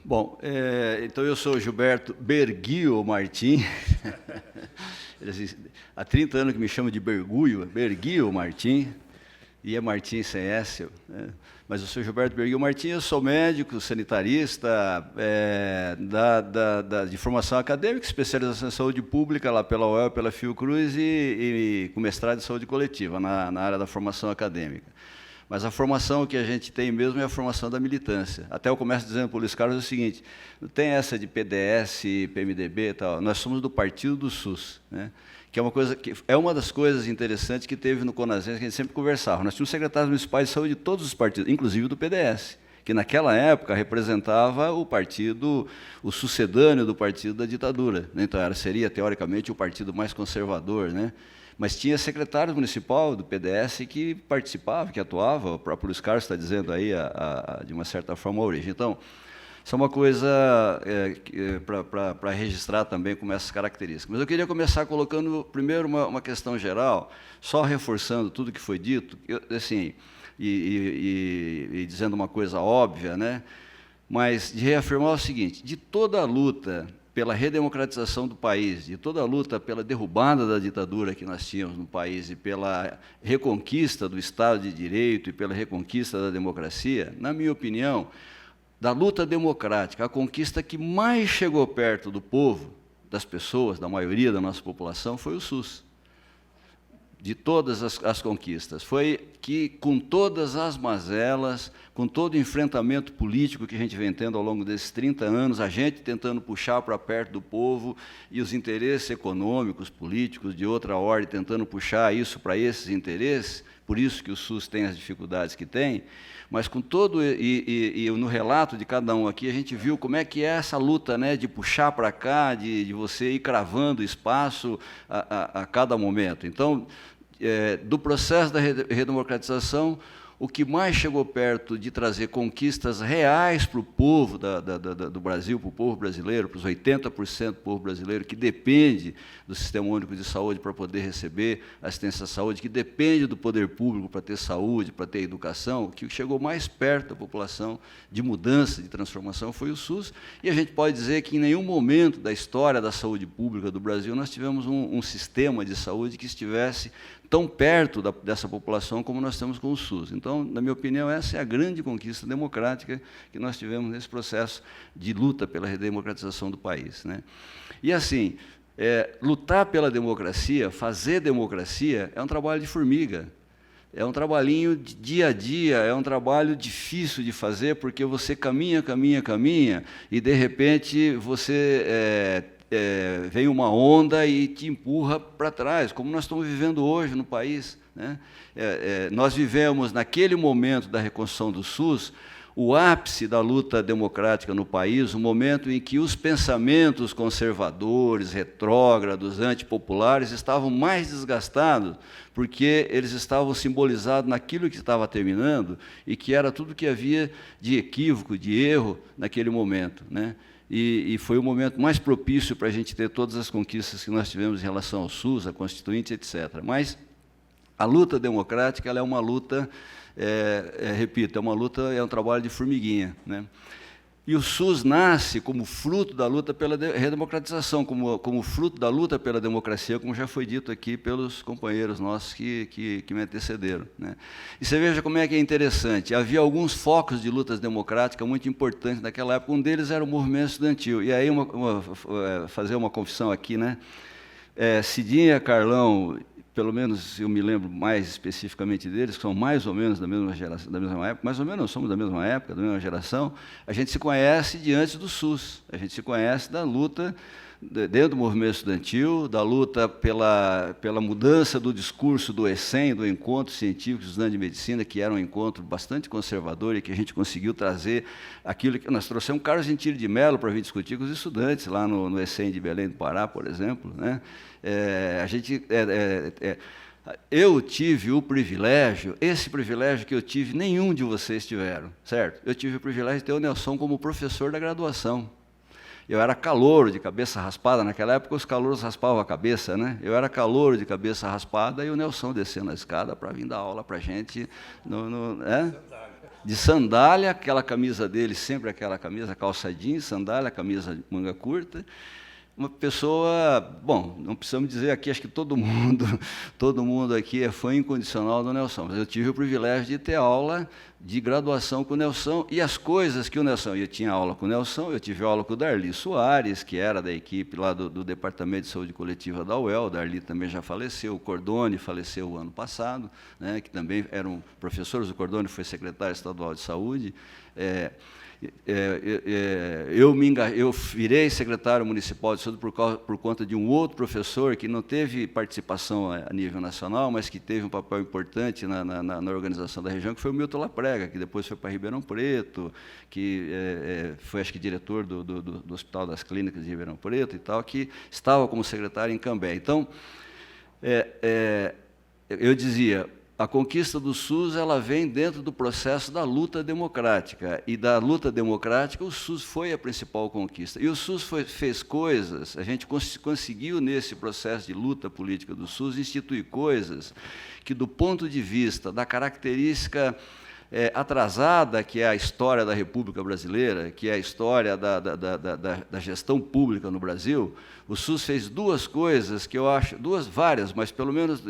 Bom, então eu sou Gilberto Berguio Martim. Há 30 anos que me chamam de Berguio, Berguio Martim, e é Martim sem S, né? Mas eu sou Gilberto Berguio Martim, eu sou médico, sanitarista, de formação acadêmica, especialização em saúde pública, lá pela UEL, pela Fiocruz, e com mestrado em saúde coletiva, na área da formação acadêmica. Mas a formação que a gente tem mesmo é a formação da militância. Até eu começo dizendo para o Luiz Carlos o seguinte: não tem essa de PDS, PMDB e tal, nós somos do Partido do SUS, né? Que é uma das coisas interessantes que teve no CONASENS, que a gente sempre conversava. Nós tínhamos secretários municipais de saúde de todos os partidos, inclusive do PDS, que naquela época representava o partido, o sucedâneo do partido da ditadura, né? Então seria, teoricamente, o partido mais conservador, né? Mas tinha secretário municipal do PDS que participava, que atuava, o próprio Luiz Carlos está dizendo aí, de uma certa forma, a origem. Então, isso é uma coisa para registrar também com essas características. Mas eu queria começar colocando, primeiro, uma questão geral, só reforçando tudo que foi dito, assim, e dizendo uma coisa óbvia, né? Mas de reafirmar o seguinte: de toda a luta pela redemocratização do país, de toda a luta pela derrubada da ditadura que nós tínhamos no país e pela reconquista do Estado de Direito e pela reconquista da democracia, na minha opinião, da luta democrática, a conquista que mais chegou perto do povo, das pessoas, da maioria da nossa população, foi o SUS. De todas as conquistas. Foi que, com todas as mazelas, com todo o enfrentamento político que a gente vem tendo ao longo desses 30 anos, a gente tentando puxar para perto do povo e os interesses econômicos, políticos, de outra ordem, tentando puxar isso para esses interesses, por isso que o SUS tem as dificuldades que tem, mas com todo, e no relato de cada um aqui, a gente viu como é que é essa luta, né, de puxar para cá, de você ir cravando espaço a cada momento. Então, do processo da redemocratização, o que mais chegou perto de trazer conquistas reais para o povo do Brasil, para o povo brasileiro, para os 80% do povo brasileiro, que depende do Sistema Único de Saúde para poder receber assistência à saúde, que depende do poder público para ter saúde, para ter educação, o que chegou mais perto da população de mudança, de transformação, foi o SUS. E a gente pode dizer que em nenhum momento da história da saúde pública do Brasil nós tivemos um sistema de saúde que estivesse tão perto dessa população como nós temos com o SUS. Então, na minha opinião, essa é a grande conquista democrática que nós tivemos nesse processo de luta pela redemocratização do país, né? E, assim, lutar pela democracia, fazer democracia, é um trabalho de formiga. É um trabalhinho de dia a dia, é um trabalho difícil de fazer, porque você caminha, e, de repente, você vem uma onda e te empurra para trás, como nós estamos vivendo hoje no país, né? Nós vivemos, naquele momento da reconstrução do SUS, o ápice da luta democrática no país, o momento em que os pensamentos conservadores, retrógrados, antipopulares estavam mais desgastados, porque eles estavam simbolizados naquilo que estava terminando e que era tudo que havia de equívoco, de erro naquele momento, né? E foi o momento mais propício para a gente ter todas as conquistas que nós tivemos em relação ao SUS, a Constituinte, etc. Mas a luta democrática, ela é uma luta, repito, é um trabalho de formiguinha, né? E o SUS nasce como fruto da luta pela redemocratização, como fruto da luta pela democracia, como já foi dito aqui pelos companheiros nossos que me antecederam, né? E você veja como é que é interessante. Havia alguns focos de lutas democráticas muito importantes naquela época. Um deles era o movimento estudantil. E aí, fazer uma confissão aqui, né? Cidinha, Carlão, pelo menos eu me lembro mais especificamente deles, que são mais ou menos da mesma geração, da mesma época, mais ou menos somos da mesma época, da mesma geração, a gente se conhece diante do SUS, a gente se conhece da luta dentro do movimento estudantil, da luta pela mudança do discurso do ECEM, do Encontro Científico de Estudantes de Medicina, que era um encontro bastante conservador e que a gente conseguiu trazer aquilo que nós trouxemos Carlos Gentili de Mello para vir discutir com os estudantes lá no ECEM de Belém do Pará, por exemplo, né? Eu tive o privilégio, esse privilégio que eu tive, nenhum de vocês tiveram, certo? Eu tive o privilégio de ter o Nelson como professor da graduação. Eu era calouro de cabeça raspada, naquela época os calouros raspavam a cabeça, né? Eu era calouro de cabeça raspada e o Nelson descendo a escada para vir dar aula para a gente. de sandália, aquela camisa dele, sempre aquela camisa, calça jeans, sandália, camisa de manga curta. Uma pessoa, bom, não precisamos dizer aqui, acho que todo mundo aqui é fã incondicional do Nelson, mas eu tive o privilégio de ter aula de graduação com o Nelson, e as coisas que o Nelson, eu tinha aula com o Nelson, eu tive aula com o Darli Soares, que era da equipe lá do Departamento de Saúde Coletiva da UEL, o Darli também já faleceu, o Cordone faleceu o ano passado, né, que também eram professores, o Cordone foi secretário estadual de saúde. Eu virei secretário municipal de saúde por conta de um outro professor que não teve participação a nível nacional, mas que teve um papel importante na organização da região, que foi o Milton Laprega, que depois foi para Ribeirão Preto, que foi, acho que, diretor do Hospital das Clínicas de Ribeirão Preto e tal, que estava como secretário em Cambé. Então, eu dizia, a conquista do SUS ela vem dentro do processo da luta democrática, e da luta democrática o SUS foi a principal conquista. E o SUS fez coisas, a gente conseguiu nesse processo de luta política do SUS instituir coisas que, do ponto de vista da característica atrasada, que é a história da República Brasileira, que é a história da gestão pública no Brasil, o SUS fez duas coisas que eu acho, várias, mas pelo menos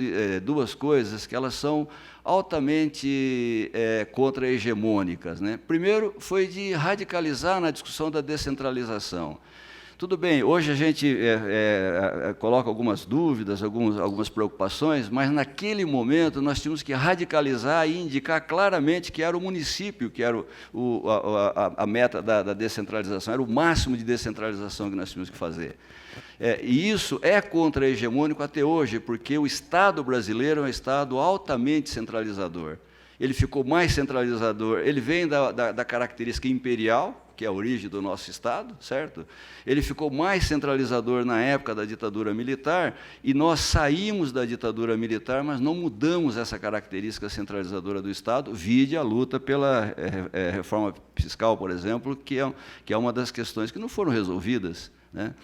duas coisas que elas são altamente contra-hegemônicas, né? Primeiro, foi de radicalizar na discussão da descentralização. Tudo bem, hoje a gente coloca algumas dúvidas, algumas preocupações, mas naquele momento nós tínhamos que radicalizar e indicar claramente que era o município, que era a meta da descentralização, era o máximo de descentralização que nós tínhamos que fazer. E isso é contra-hegemônico até hoje, porque o Estado brasileiro é um Estado altamente centralizador. Ele ficou mais centralizador, ele vem da característica imperial, que é a origem do nosso Estado, certo? Ele ficou mais centralizador na época da ditadura militar, e nós saímos da ditadura militar, mas não mudamos essa característica centralizadora do Estado, vide a luta pela reforma fiscal, por exemplo, que é uma das questões que não foram resolvidas, né?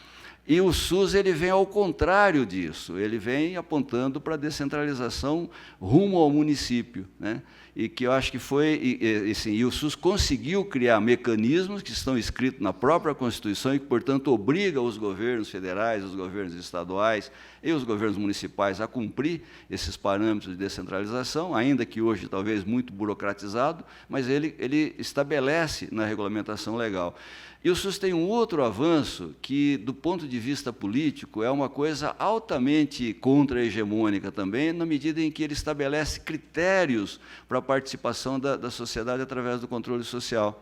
E o SUS ele vem ao contrário disso, ele vem apontando para a descentralização rumo ao município, né? E que eu acho que foi, e o SUS conseguiu criar mecanismos que estão escritos na própria Constituição e que, portanto, obriga os governos federais, os governos estaduais e os governos municipais a cumprir esses parâmetros de descentralização, ainda que hoje talvez muito burocratizado, mas ele estabelece na regulamentação legal. E o SUS tem um outro avanço que, do ponto de vista político, é uma coisa altamente contra-hegemônica também, na medida em que ele estabelece critérios para a participação da sociedade através do controle social.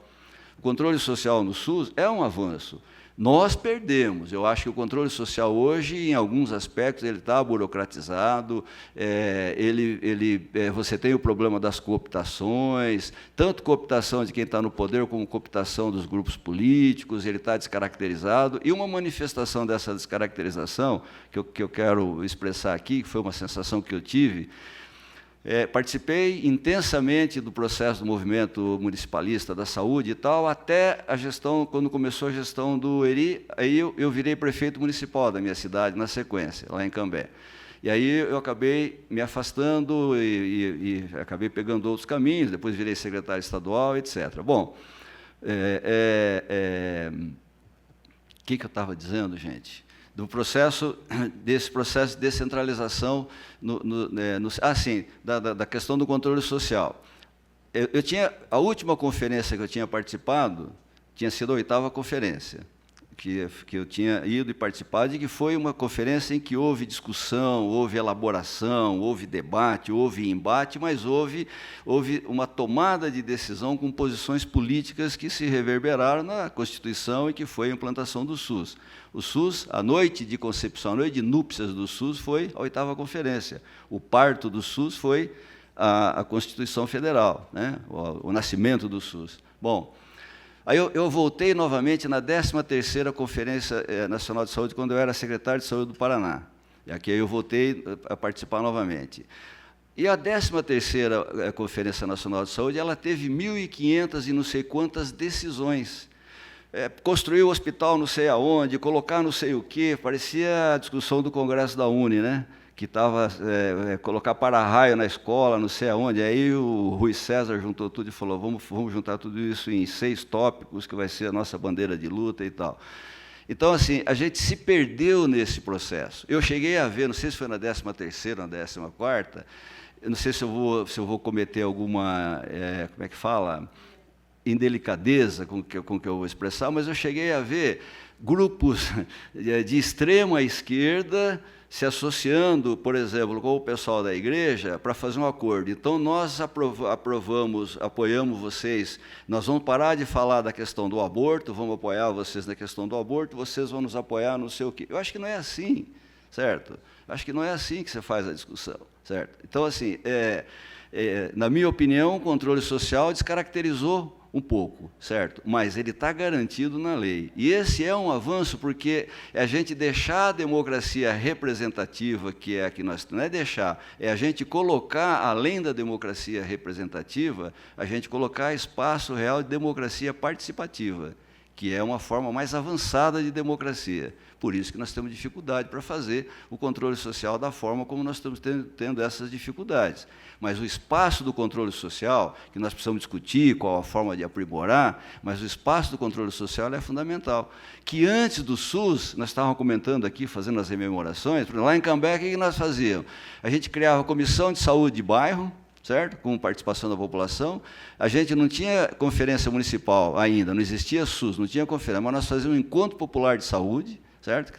O controle social no SUS é um avanço. Nós perdemos. Eu acho que o controle social hoje, em alguns aspectos, ele está burocratizado, você tem o problema das cooptações, tanto cooptação de quem está no poder, como cooptação dos grupos políticos, ele está descaracterizado, e uma manifestação dessa descaracterização, que eu quero expressar aqui, que foi uma sensação que eu tive, participei intensamente do processo do movimento municipalista da saúde e tal, até a gestão, quando começou a gestão do Eri, aí eu virei prefeito municipal da minha cidade, na sequência, lá em Cambé. E aí eu acabei me afastando e acabei pegando outros caminhos, depois virei secretário estadual, etc. Bom, o que eu estava dizendo, gente? Desse processo de descentralização, da questão do controle social. A última conferência que eu tinha participado tinha sido a 8ª conferência, que eu tinha ido e participado, e que foi uma conferência em que houve discussão, houve elaboração, houve debate, houve embate, mas houve uma tomada de decisão com posições políticas que se reverberaram na Constituição e que foi a implantação do SUS. O SUS, a noite de concepção, a noite de núpcias do SUS foi a 8ª conferência. O parto do SUS foi a Constituição Federal, né? O nascimento do SUS. Bom, aí eu voltei novamente na 13ª Conferência Nacional de Saúde, quando eu era secretário de Saúde do Paraná. E aqui eu voltei a participar novamente. E a 13ª Conferência Nacional de Saúde, ela teve 1.500 e não sei quantas decisões. Construir o hospital não sei aonde, colocar não sei o quê, parecia a discussão do Congresso da UNE, né? que estava colocar para-raio na escola, não sei aonde. Aí o Rui César juntou tudo e falou, vamos juntar tudo isso em 6 tópicos, que vai ser a nossa bandeira de luta e tal. Então, assim, a gente se perdeu nesse processo. Eu cheguei a ver, não sei se foi na 13ª ou na 14ª, eu não sei se eu vou cometer alguma, como é que fala, indelicadeza com que eu vou expressar, mas eu cheguei a ver grupos de extrema esquerda se associando, por exemplo, com o pessoal da igreja para fazer um acordo. Então, nós apoiamos vocês, nós vamos parar de falar da questão do aborto, vamos apoiar vocês na questão do aborto, vocês vão nos apoiar no sei o quê. Eu acho que não é assim, certo? Eu acho que não é assim que você faz a discussão, certo? Então, assim, na minha opinião, o controle social descaracterizou um pouco, certo? Mas ele está garantido na lei. E esse é um avanço porque é a gente deixar a democracia representativa, que é a que nós... Não é deixar, é a gente colocar, além da democracia representativa, a gente colocar espaço real de democracia participativa, que é uma forma mais avançada de democracia. Por isso que nós temos dificuldade para fazer o controle social da forma como nós estamos tendo essas dificuldades. Mas o espaço do controle social, que nós precisamos discutir qual a forma de aprimorar, mas o espaço do controle social é fundamental. Que antes do SUS, nós estávamos comentando aqui, fazendo as rememorações, lá em Cambé, o que nós fazíamos? A gente criava a comissão de saúde de bairro, certo? Com participação da população. A gente não tinha conferência municipal ainda, não existia SUS, não tinha conferência, mas nós fazíamos um encontro popular de saúde, certo?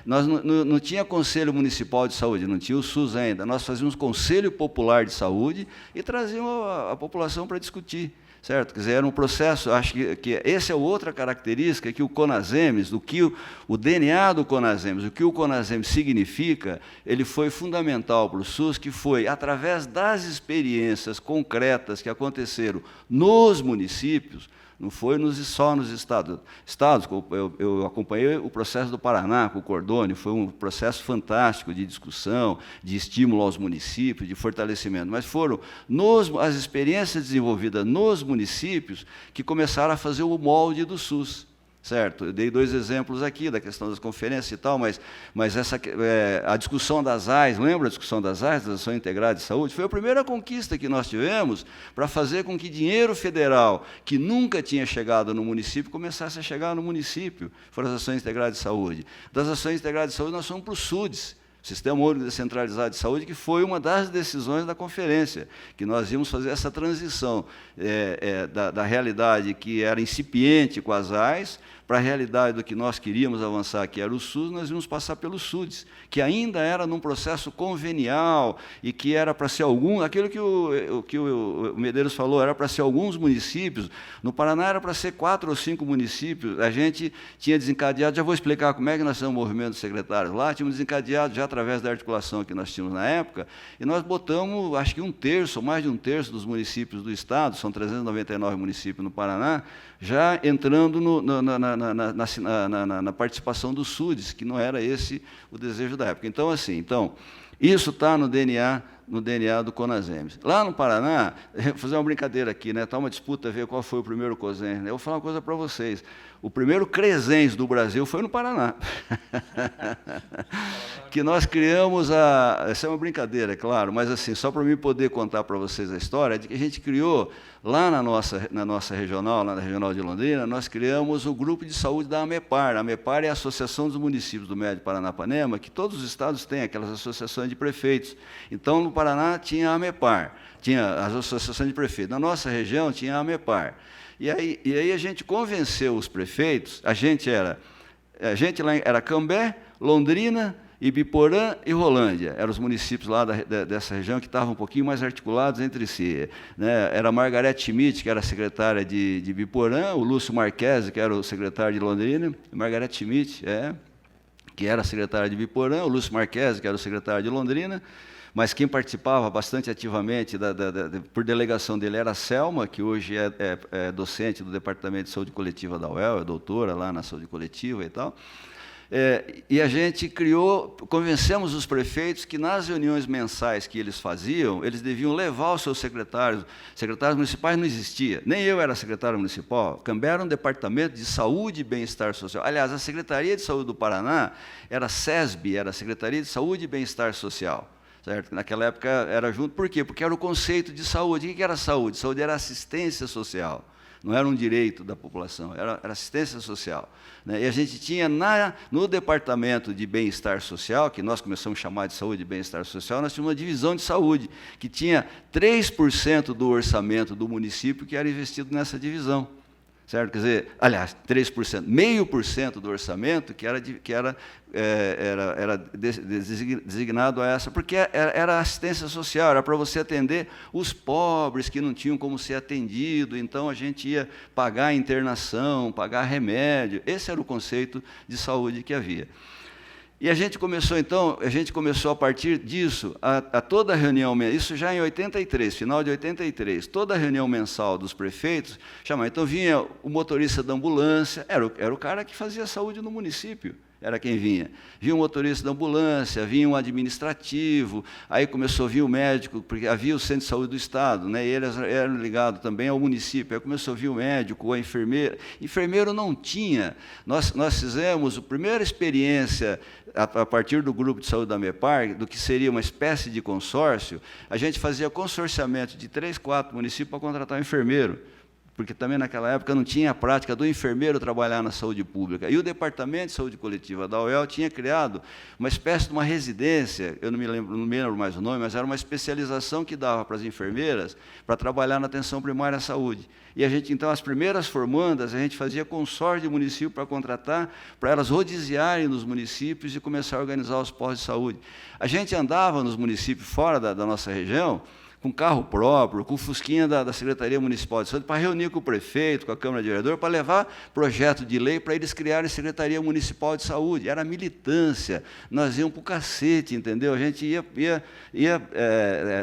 Nós não tinha Conselho Municipal de Saúde, não tinha o SUS ainda, nós fazíamos Conselho Popular de Saúde e trazíamos a população para discutir, certo? Quer dizer, era um processo, acho que essa é outra característica que o CONASEMES, do que o DNA do CONASEMES, o que o CONASEMES significa, ele foi fundamental para o SUS, que foi, através das experiências concretas que aconteceram nos municípios, não foi só nos estados. Eu acompanhei o processo do Paraná, com o Cordone, foi um processo fantástico de discussão, de estímulo aos municípios, de fortalecimento, mas foram as experiências desenvolvidas nos municípios que começaram a fazer o molde do SUS. Certo? Eu dei 2 exemplos aqui da questão das conferências e tal, mas a discussão das AIS, lembra a discussão das AIS, das Ações Integradas de Saúde? Foi a primeira conquista que nós tivemos para fazer com que dinheiro federal, que nunca tinha chegado no município, começasse a chegar no município, foram as Ações Integradas de Saúde. Das Ações Integradas de Saúde, nós fomos para o SUDES, Sistema Único Descentralizado de Saúde, que foi uma das decisões da conferência, que nós íamos fazer essa transição da realidade que era incipiente com as AIS, para a realidade do que nós queríamos avançar, que era o SUS, nós íamos passar pelo SUDES, que ainda era num processo convenial e que era para ser aquilo que o Medeiros falou, era para ser alguns municípios, no Paraná era para ser 4 ou 5 municípios, a gente tinha desencadeado, já vou explicar como é que nós temos o movimento dos secretários lá, tínhamos desencadeado já através da articulação que nós tínhamos na época, e nós botamos, acho que 1/3, ou mais de 1/3 dos municípios do estado, são 399 municípios no Paraná, já entrando na participação do SUDES, que não era esse o desejo da época. Então, assim, isso está no DNA do CONASEMES. Lá no Paraná, vou fazer uma brincadeira aqui, né? Está uma disputa, ver qual foi o primeiro COSENS. Eu vou falar uma coisa para vocês. O primeiro CRESENS do Brasil foi no Paraná. Que nós criamos essa é uma brincadeira, é claro, mas assim, só para mim poder contar para vocês a história, de que a gente criou, lá na nossa regional, lá na Regional de Londrina, nós criamos o grupo de saúde da AMEPAR. A AMEPAR é a Associação dos Municípios do Médio Paranapanema, que todos os estados têm, aquelas associações de prefeitos. Então, no Paraná tinha a AMEPAR, tinha as associações de prefeitos. Na nossa região tinha a AMEPAR. E aí a gente convenceu os prefeitos, a gente lá era Cambé, Londrina, Ibiporã e Rolândia, eram os municípios lá dessa região que estavam um pouquinho mais articulados entre si, né? Era a Margarete Schmidt, que era a secretária de Ibiporã, o Lúcio Marquesi, que era o secretário de Londrina, Margarete Schmidt, que era a secretária de Ibiporã, o Lúcio Marquesi, que era o secretário de Londrina, mas quem participava bastante ativamente, por delegação dele, era a Selma, que hoje é docente do Departamento de Saúde Coletiva da UEL, é doutora lá na Saúde Coletiva e tal. E a gente convencemos os prefeitos que nas reuniões mensais que eles faziam, eles deviam levar os seus secretários. Secretários municipais não existia, nem eu era secretário municipal. Cambé era um departamento de saúde e bem-estar social. Aliás, a Secretaria de Saúde do Paraná era a SESB, era a Secretaria de Saúde e Bem-Estar Social. Certo? Naquela época era junto, por quê? Porque era o conceito de saúde. O que era saúde? Saúde era assistência social. Não era um direito da população, era assistência social. Né? E a gente tinha, no Departamento de Bem-Estar Social, que nós começamos a chamar de Saúde e Bem-Estar Social, nós tínhamos uma divisão de saúde, que tinha 3% do orçamento do município que era investido nessa divisão. Certo? Quer dizer, aliás, 3%, 0,5% do orçamento que era designado a essa, porque era assistência social, era para você atender os pobres que não tinham como ser atendido, então a gente ia pagar internação, pagar remédio. Esse era o conceito de saúde que havia. E a gente começou, então, a partir disso, a toda reunião, isso já em 83, final de 83, toda reunião mensal dos prefeitos, chamava, então vinha o motorista da ambulância, era o cara que fazia saúde no município, era quem vinha. Vinha o motorista da ambulância, vinha um administrativo, aí começou a vir o médico, porque havia o centro de saúde do Estado, né, e eles eram ligados também ao município, aí começou a vir o médico, a enfermeira. Enfermeiro não tinha. Nós fizemos a primeira experiência, a partir do grupo de saúde da MEPAR, do que seria uma espécie de consórcio, a gente fazia consorciamento de 3, 4 municípios para contratar um enfermeiro, porque também naquela época não tinha a prática do enfermeiro trabalhar na saúde pública. E o Departamento de Saúde Coletiva da UEL tinha criado uma espécie de uma residência, eu não me lembro mais o nome, mas era uma especialização que dava para as enfermeiras para trabalhar na atenção primária à saúde. E a gente, então, as primeiras formandas, a gente fazia consórcio de município para contratar, para elas rodiziarem nos municípios e começar a organizar os postos de saúde. A gente andava nos municípios fora da nossa região, com carro próprio, com fusquinha da Secretaria Municipal de Saúde, para reunir com o prefeito, com a Câmara de Vereadores, para levar projeto de lei para eles criarem Secretaria Municipal de Saúde. Era militância, nós íamos para o cacete, entendeu? A gente ia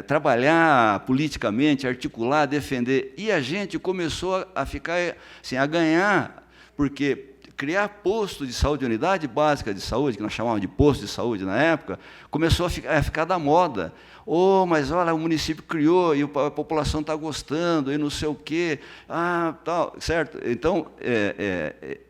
trabalhar politicamente, articular, defender, e a gente começou a ficar, assim, a ganhar, porque criar posto de saúde, unidade básica de saúde, que nós chamávamos de posto de saúde na época, começou a ficar da moda. Mas olha, o município criou e a população está gostando e não sei o quê, tal, certo? Então,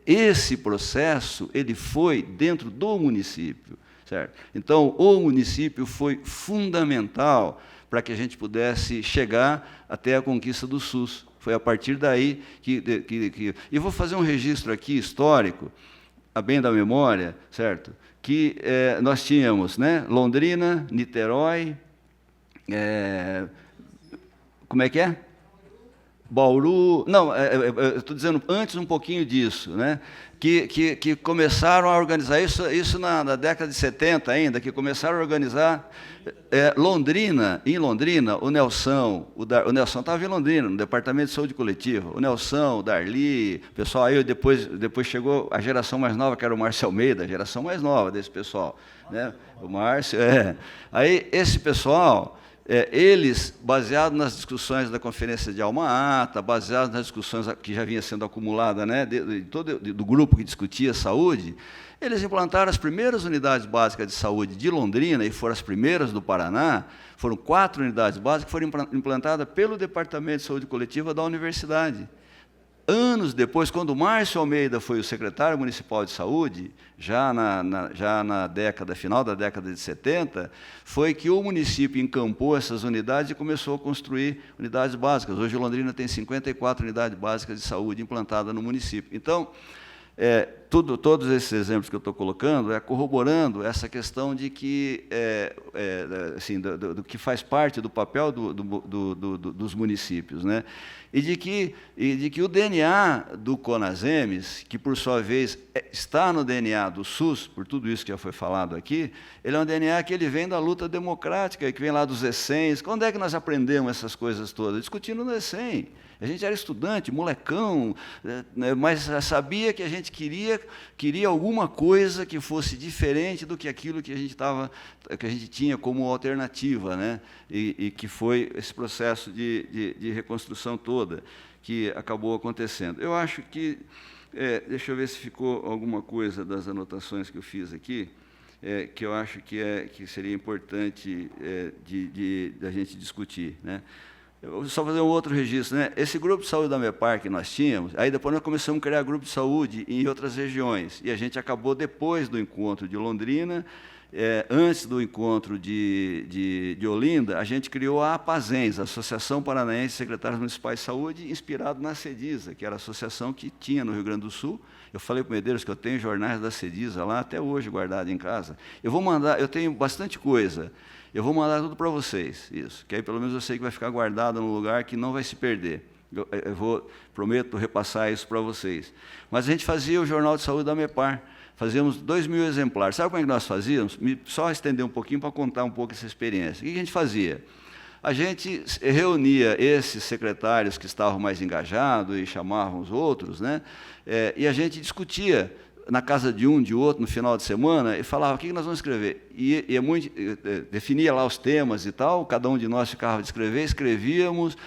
esse processo ele foi dentro do município, certo? Então, o município foi fundamental para que a gente pudesse chegar até a conquista do SUS. Foi a partir daí que e vou fazer um registro aqui histórico, a bem da memória, certo? Que nós tínhamos, né, Londrina, Niterói, como é que é? Bauru, não, estou dizendo antes um pouquinho disso, né? Que começaram a organizar isso na década de 70 ainda, que começaram a organizar Londrina, em Londrina, o Nelson estava em Londrina, no Departamento de Saúde Coletiva, o Nelson, o Darli, o pessoal aí, depois chegou a geração mais nova, que era o Márcio Almeida, a geração mais nova desse pessoal, né? O Márcio, aí esse pessoal, eles, baseados nas discussões da Conferência de Alma-Ata, baseados nas discussões que já vinha sendo acumulada, né, do grupo que discutia saúde, eles implantaram as primeiras unidades básicas de saúde de Londrina, e foram as primeiras do Paraná. Foram 4 unidades básicas que foram implantadas pelo Departamento de Saúde Coletiva da Universidade. Anos depois, quando o Márcio Almeida foi o secretário municipal de saúde, já na final da década de 70, foi que o município encampou essas unidades e começou a construir unidades básicas. Hoje, Londrina tem 54 unidades básicas de saúde implantadas no município. Então, todos esses exemplos que eu estou colocando corroborando essa questão de que, assim, do que faz parte do papel dos municípios, né? E de que o DNA do CONASEMES, que por sua vez está no DNA do SUS, por tudo isso que já foi falado aqui, ele é um DNA que ele vem da luta democrática, que vem lá dos essens. Quando é que nós aprendemos essas coisas todas? Discutindo no essem. A gente era estudante, molecão, mas sabia que a gente queria alguma coisa que fosse diferente do que aquilo que a gente tinha como alternativa, né? E que foi esse processo de reconstrução toda que acabou acontecendo. Eu acho que Deixa eu ver se ficou alguma coisa das anotações que eu fiz aqui, que eu acho que seria importante da gente discutir, né? Eu vou só fazer um outro registro, né? Esse grupo de saúde da MEPAR que nós tínhamos, aí depois nós começamos a criar grupo de saúde em outras regiões, e a gente acabou, depois do encontro de Londrina, antes do encontro de Olinda, a gente criou a APASENS, Associação Paranaense de Secretários Municipais de Saúde, inspirado na CEDISA, que era a associação que tinha no Rio Grande do Sul. Eu falei para o Medeiros que eu tenho jornais da CEDISA lá, até hoje, guardados em casa. Eu vou mandar, eu tenho bastante coisa, eu vou mandar tudo para vocês, isso, que aí pelo menos eu sei que vai ficar guardado num lugar que não vai se perder. Prometo repassar isso para vocês. Mas a gente fazia o Jornal de Saúde da MEPAR, fazíamos 2.000 exemplares. Sabe como é que nós fazíamos? Só estender um pouquinho para contar um pouco essa experiência. O que a gente fazia? A gente reunia esses secretários que estavam mais engajados e chamavam os outros, né? E a gente discutia na casa de um, de outro, no final de semana, e falava, o que nós vamos escrever? Definia lá os temas e tal, cada um de nós ficava de escrever, escrevíamos,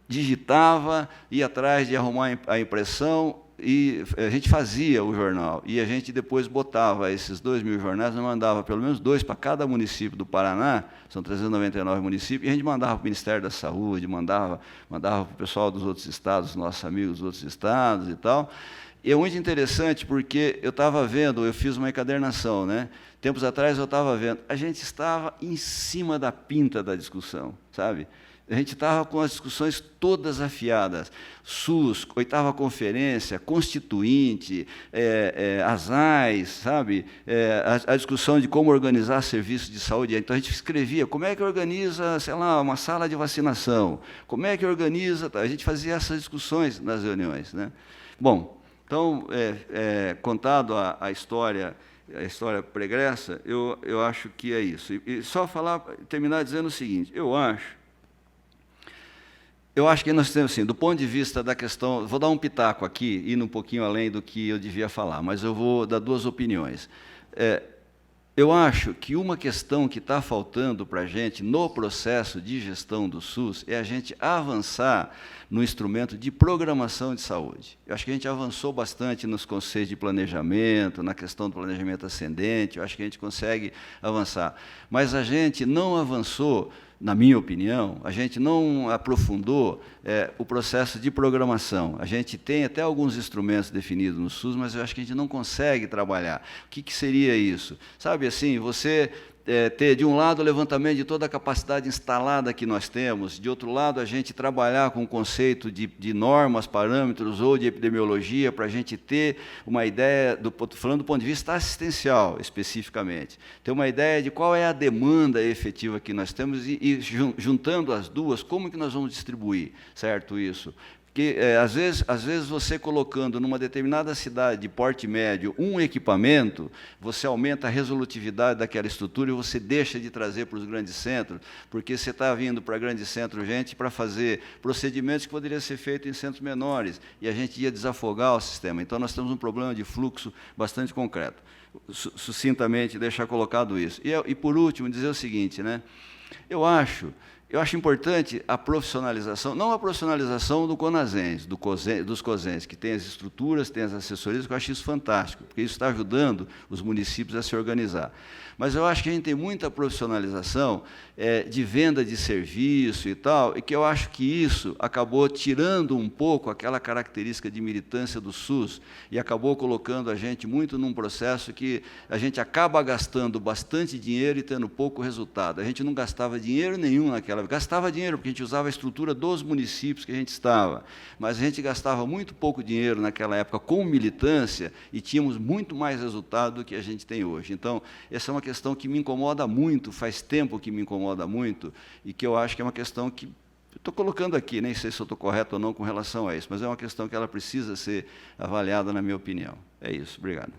digitava, ia atrás de arrumar a impressão, e a gente fazia o jornal, e a gente depois botava esses 2.000 jornais, nós mandava pelo menos 2 para cada município do Paraná, são 399 municípios, e a gente mandava para o Ministério da Saúde, mandava para o pessoal dos outros estados, nossos amigos dos outros estados e tal. E é muito interessante porque eu estava vendo, eu fiz uma encadernação, né? Tempos atrás eu estava vendo, a gente estava em cima da pinta da discussão, sabe? A gente estava com as discussões todas afiadas. SUS, 8ª Conferência, Constituinte, as AIs, sabe? A discussão de como organizar serviços de saúde. Então, a gente escrevia como é que organiza, sei lá, uma sala de vacinação, como é que organiza... A gente fazia essas discussões nas reuniões, né? Bom, então, contado a história pregressa, eu acho que é isso. E só terminar dizendo o seguinte, eu acho que nós temos, assim, do ponto de vista da questão... Vou dar um pitaco aqui, indo um pouquinho além do que eu devia falar, mas eu vou dar 2 opiniões. Eu acho que uma questão que está faltando para a gente no processo de gestão do SUS é a gente avançar no instrumento de programação de saúde. Eu acho que a gente avançou bastante nos conceitos de planejamento, na questão do planejamento ascendente, eu acho que a gente consegue avançar. Mas a gente não avançou, na minha opinião, a gente não aprofundou o processo de programação. A gente tem até alguns instrumentos definidos no SUS, mas eu acho que a gente não consegue trabalhar. O que seria isso? Sabe assim, você ter, de um lado, o levantamento de toda a capacidade instalada que nós temos, de outro lado, a gente trabalhar com o conceito de normas, parâmetros ou de epidemiologia, para a gente ter uma ideia, falando do ponto de vista assistencial, especificamente, ter uma ideia de qual é a demanda efetiva que nós temos e juntando as duas, como que nós vamos distribuir, certo, isso? Porque, às vezes, você colocando numa determinada cidade de porte médio um equipamento, você aumenta a resolutividade daquela estrutura e você deixa de trazer para os grandes centros, porque você está vindo para grandes centros, gente, para fazer procedimentos que poderiam ser feitos em centros menores, e a gente ia desafogar o sistema. Então, nós temos um problema de fluxo bastante concreto. Sucintamente, deixar colocado isso. E por último, dizer o seguinte, né? Eu acho importante a profissionalização, não a profissionalização do CONASENS, dos COSENS, que tem as estruturas, tem as assessorias, que eu acho isso fantástico, porque isso está ajudando os municípios a se organizar. Mas eu acho que a gente tem muita profissionalização de venda de serviço e tal, e que eu acho que isso acabou tirando um pouco aquela característica de militância do SUS e acabou colocando a gente muito num processo que a gente acaba gastando bastante dinheiro e tendo pouco resultado. A gente não gastava dinheiro nenhum naquela época. Gastava dinheiro porque a gente usava a estrutura dos municípios que a gente estava, mas a gente gastava muito pouco dinheiro naquela época com militância e tínhamos muito mais resultado do que a gente tem hoje. Então, essa é uma questão que me incomoda muito, faz tempo que me incomoda muito, e que eu acho que é uma questão que estou colocando aqui, nem sei se eu estou correto ou não com relação a isso, mas é uma questão que ela precisa ser avaliada, na minha opinião. É isso, obrigado.